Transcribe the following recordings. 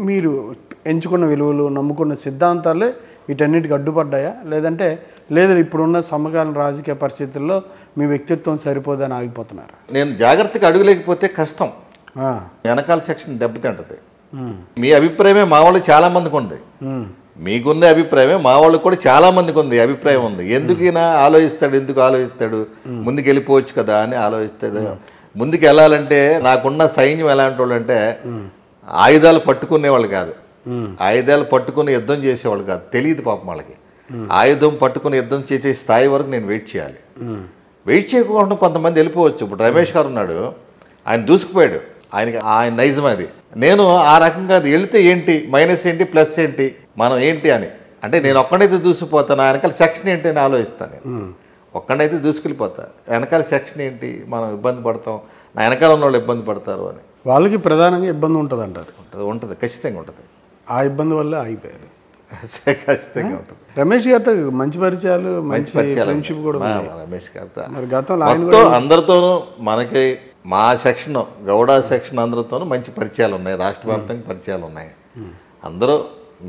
మీరు ఎంచుకున్న విలువలు నమ్ముకున్న సిద్ధాంతాలే వీటన్నిటికి అడ్డుపడ్డాయా లేదంటే లేదా ఇప్పుడున్న సమకాలీన రాజకీయ పరిస్థితుల్లో మీ వ్యక్తిత్వం సరిపోదని ఆగిపోతున్నారు? నేను జాగ్రత్తగా అడుగులేకపోతే కష్టం, వెనకాల సెక్షన్ దెబ్బతింటది. మీ అభిప్రాయమే మా వాళ్ళు చాలా మందికి ఉంది, మీకున్న అభిప్రాయమే మా వాళ్ళకి కూడా చాలా మందికి ఉంది, అభిప్రాయం ఉంది. ఎందుకైనా ఆలోచిస్తాడు, ఎందుకు ఆలోచిస్తాడు, ముందుకు వెళ్ళిపోవచ్చు కదా అని ఆలోచిస్తాడు. ముందుకు వెళ్ళాలంటే నాకున్న సైన్యం ఎలాంటి వాళ్ళు అంటే ఆయుధాలు పట్టుకునేవాళ్ళు కాదు, ఆయుధాలు పట్టుకుని యుద్ధం చేసేవాళ్ళు కాదు, తెలియదు పాపం వాళ్ళకి. ఆయుధం పట్టుకుని యుద్ధం చేసే స్థాయి వరకు నేను వెయిట్ చేయాలి. వెయిట్ చేయకుండా కొంతమంది వెళ్ళిపోవచ్చు. ఇప్పుడు రమేష్ గారు ఉన్నాడు, ఆయన దూసుకుపోయాడు, ఆయన నైజం అది. నేను ఆ రకంగా అది వెళితే ఏంటి, మైనస్ ఏంటి, ప్లస్ ఏంటి, మనం ఏంటి అని. అంటే నేను ఒక్కడైతే దూసిపోతాను, వెనకాల సెక్షన్ ఏంటి అని ఆలోచిస్తాను. నేను ఒక్కడైతే దూసుకెళ్ళిపోతా, వెనకాల సెక్షన్ ఏంటి, మనం ఇబ్బంది పడతాం, నా వెనకాల ఉన్న వాళ్ళు ఇబ్బంది పడతారు అని. వాళ్ళకి ప్రధానంగా ఇబ్బంది ఉంటుంది అంటారు? ఉంటుంది, ఖచ్చితంగా ఉంటుంది. ఆ ఇబ్బంది వల్ల ఆగిపోయారు. ఖచ్చితంగా ఉంటుంది. రమేష్ గారితో మంచి పరిచయాలు, మంచి ఫ్రెండ్షిప్ కూడా రమేష్ గారితో గతంలో అందరితోనూ మనకి మా సెక్షన్ గౌడ సెక్షన్ అందరితోనూ మంచి పరిచయాలు ఉన్నాయి, రాష్ట్ర వ్యాప్తంగా పరిచయాలు ఉన్నాయి. అందరూ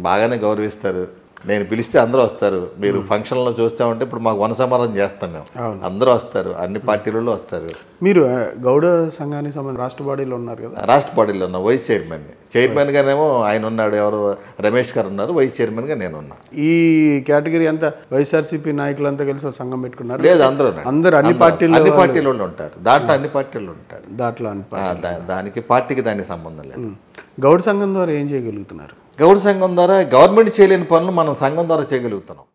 బాగానే గౌరవిస్తారు. నేను పిలిస్తే అందరూ వస్తారు. మీరు ఫంక్షన్లో చూస్తామంటే ఇప్పుడు మాకు వనసమారం చేస్తాం మేము, అందరూ వస్తారు, అన్ని పార్టీలలో వస్తారు. మీరు గౌడ సంఘానికి సంబంధించి రాష్ట్ర బాడీలో ఉన్నారు కదా? రాష్ట్ర బాడీలో ఉన్నా, వైస్ చైర్మన్గానేమో ఆయన ఉన్నాడు, ఎవరు రమేష్ గారు ఉన్నారు, వైస్ చైర్మన్గా నేను ఉన్నా. ఈ కేటగిరీ అంతా వైఎస్ఆర్సీపీ నాయకులంతా కలిసి సంఘం పెట్టుకున్నారు? లేదు, అందరూ అన్ని పార్టీల్లో ఉంటారు, దాంట్లో అన్ని పార్టీలు ఉంటారు. దానికి పార్టీకి దానికి సంబంధం లేదు. గౌడ సంఘం ద్వారా ఏం చేయగలుగుతున్నారు? గౌడ సంఘం ద్వారా గవర్నమెంట్ చేయలేని పనులు మనం సంఘం ద్వారా చేయగలుగుతున్నాం.